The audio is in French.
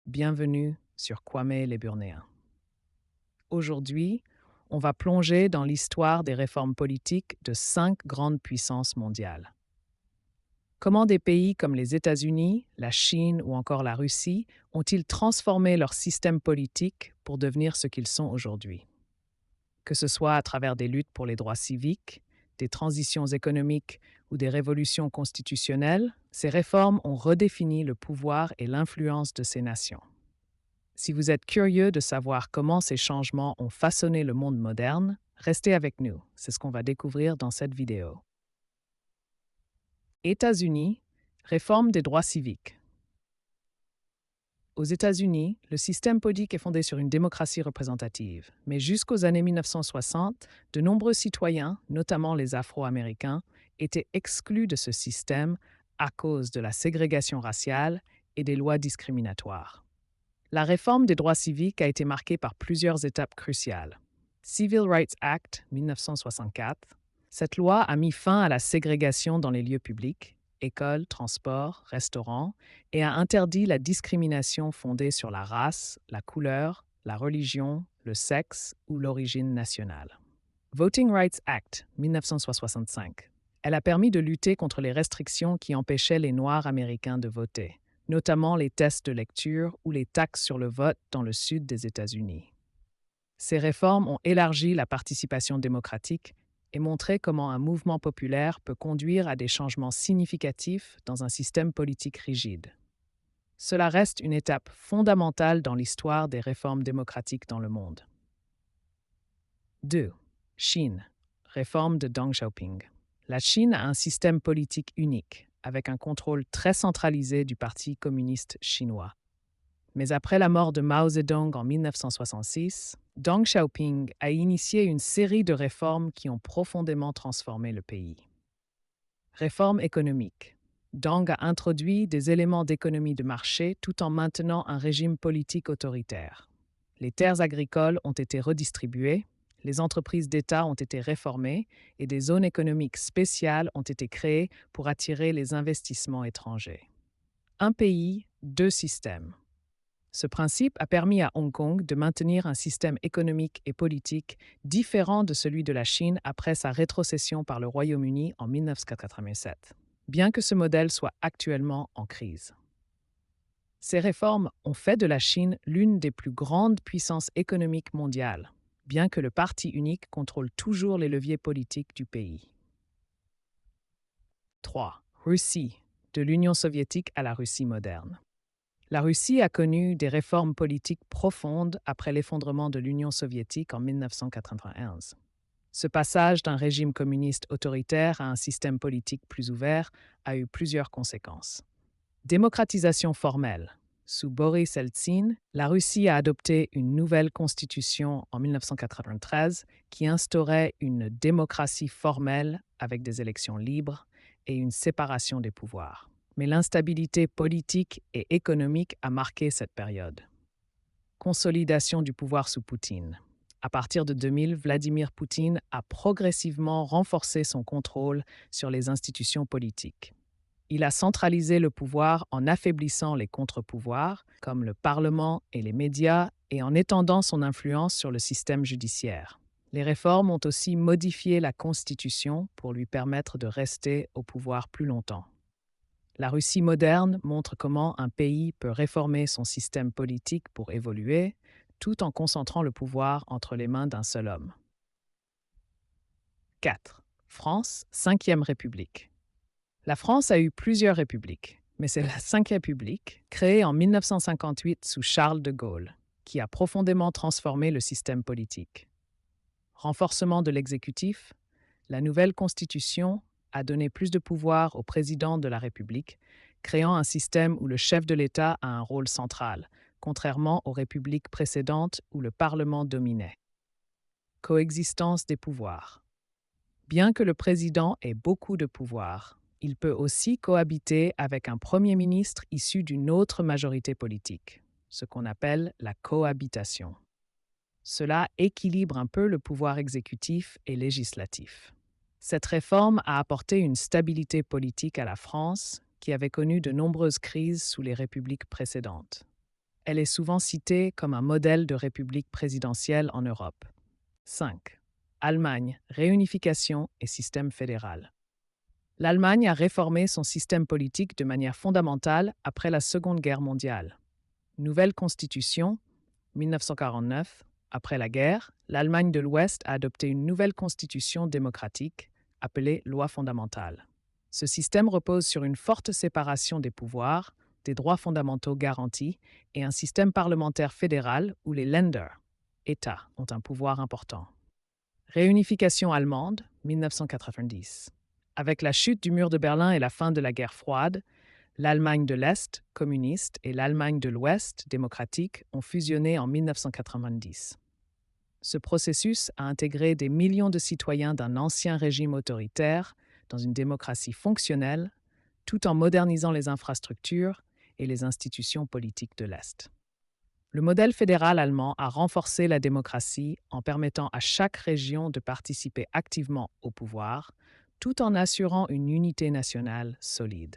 bienvenue sur Kwame les Burnéens. Aujourd'hui, on va plonger dans l'histoire des réformes politiques de 5 grandes puissances mondiales. Comment des pays comme les États-Unis, la Chine ou encore la Russie ont-ils transformé leur système politique pour devenir ce qu'ils sont aujourd'hui? Que ce soit à travers des luttes pour les droits civiques, des transitions économiques ou des révolutions constitutionnelles, ces réformes ont redéfini le pouvoir et l'influence de ces nations. Si vous êtes curieux de savoir comment ces changements ont façonné le monde moderne, restez avec nous, c'est ce qu'on va découvrir dans cette vidéo. États-Unis, réforme des droits civiques. Aux États-Unis, le système politique est fondé sur une démocratie représentative, mais jusqu'aux années 1960, de nombreux citoyens, notamment les Afro-Américains, étaient exclus de ce système à cause de la ségrégation raciale et des lois discriminatoires. La réforme des droits civiques a été marquée par plusieurs étapes cruciales. Civil Rights Act 1964, cette loi a mis fin à la ségrégation dans les lieux publics, écoles, transports, restaurants, et a interdit la discrimination fondée sur la race, la couleur, la religion, le sexe ou l'origine nationale. Voting Rights Act 1965, elle a permis de lutter contre les restrictions qui empêchaient les Noirs américains de voter, notamment les tests de lecture ou les taxes sur le vote dans le sud des États-Unis. Ces réformes ont élargi la participation démocratique et montré comment un mouvement populaire peut conduire à des changements significatifs dans un système politique rigide. Cela reste une étape fondamentale dans l'histoire des réformes démocratiques dans le monde. 2. Chine. Réforme de Deng Xiaoping. La Chine a un système politique unique, avec un contrôle très centralisé du Parti communiste chinois. Mais après la mort de Mao Zedong en 1966, Deng Xiaoping a initié une série de réformes qui ont profondément transformé le pays. Réforme économique. Deng a introduit des éléments d'économie de marché tout en maintenant un régime politique autoritaire. Les terres agricoles ont été redistribuées, les entreprises d'État ont été réformées et des zones économiques spéciales ont été créées pour attirer les investissements étrangers. Un pays, deux systèmes. Ce principe a permis à Hong Kong de maintenir un système économique et politique différent de celui de la Chine après sa rétrocession par le Royaume-Uni en 1987, bien que ce modèle soit actuellement en crise. Ces réformes ont fait de la Chine l'une des plus grandes puissances économiques mondiales, bien que le parti unique contrôle toujours les leviers politiques du pays. 3. Russie, de l'Union soviétique à la Russie moderne. La Russie a connu des réformes politiques profondes après l'effondrement de l'Union soviétique en 1991. Ce passage d'un régime communiste autoritaire à un système politique plus ouvert a eu plusieurs conséquences. Démocratisation formelle. Sous Boris Eltsine, la Russie a adopté une nouvelle constitution en 1993 qui instaurait une démocratie formelle avec des élections libres et une séparation des pouvoirs. Mais l'instabilité politique et économique a marqué cette période. Consolidation du pouvoir sous Poutine. À partir de 2000, Vladimir Poutine a progressivement renforcé son contrôle sur les institutions politiques. Il a centralisé le pouvoir en affaiblissant les contre-pouvoirs, comme le Parlement et les médias, et en étendant son influence sur le système judiciaire. Les réformes ont aussi modifié la Constitution pour lui permettre de rester au pouvoir plus longtemps. La Russie moderne montre comment un pays peut réformer son système politique pour évoluer, tout en concentrant le pouvoir entre les mains d'un seul homme. 4. France, 5e République. La France a eu plusieurs républiques, mais c'est la 5e République, créée en 1958 sous Charles de Gaulle, qui a profondément transformé le système politique. Renforcement de l'exécutif, la nouvelle Constitution a donné plus de pouvoir au président de la République, créant un système où le chef de l'État a un rôle central, contrairement aux républiques précédentes où le Parlement dominait. Coexistence des pouvoirs. Bien que le président ait beaucoup de pouvoir, il peut aussi cohabiter avec un Premier ministre issu d'une autre majorité politique, ce qu'on appelle la cohabitation. Cela équilibre un peu le pouvoir exécutif et législatif. Cette réforme a apporté une stabilité politique à la France, qui avait connu de nombreuses crises sous les républiques précédentes. Elle est souvent citée comme un modèle de république présidentielle en Europe. 5. Allemagne, réunification et système fédéral. L'Allemagne a réformé son système politique de manière fondamentale après la Seconde Guerre mondiale. Nouvelle constitution, 1949. Après la guerre, l'Allemagne de l'Ouest a adopté une nouvelle constitution démocratique, appelée loi fondamentale. Ce système repose sur une forte séparation des pouvoirs, des droits fondamentaux garantis et un système parlementaire fédéral où les Länder, États, ont un pouvoir important. Réunification allemande, 1990. Avec la chute du mur de Berlin et la fin de la guerre froide, l'Allemagne de l'Est, communiste, et l'Allemagne de l'Ouest, démocratique, ont fusionné en 1990. Ce processus a intégré des millions de citoyens d'un ancien régime autoritaire dans une démocratie fonctionnelle, tout en modernisant les infrastructures et les institutions politiques de l'Est. Le modèle fédéral allemand a renforcé la démocratie en permettant à chaque région de participer activement au pouvoir, tout en assurant une unité nationale solide.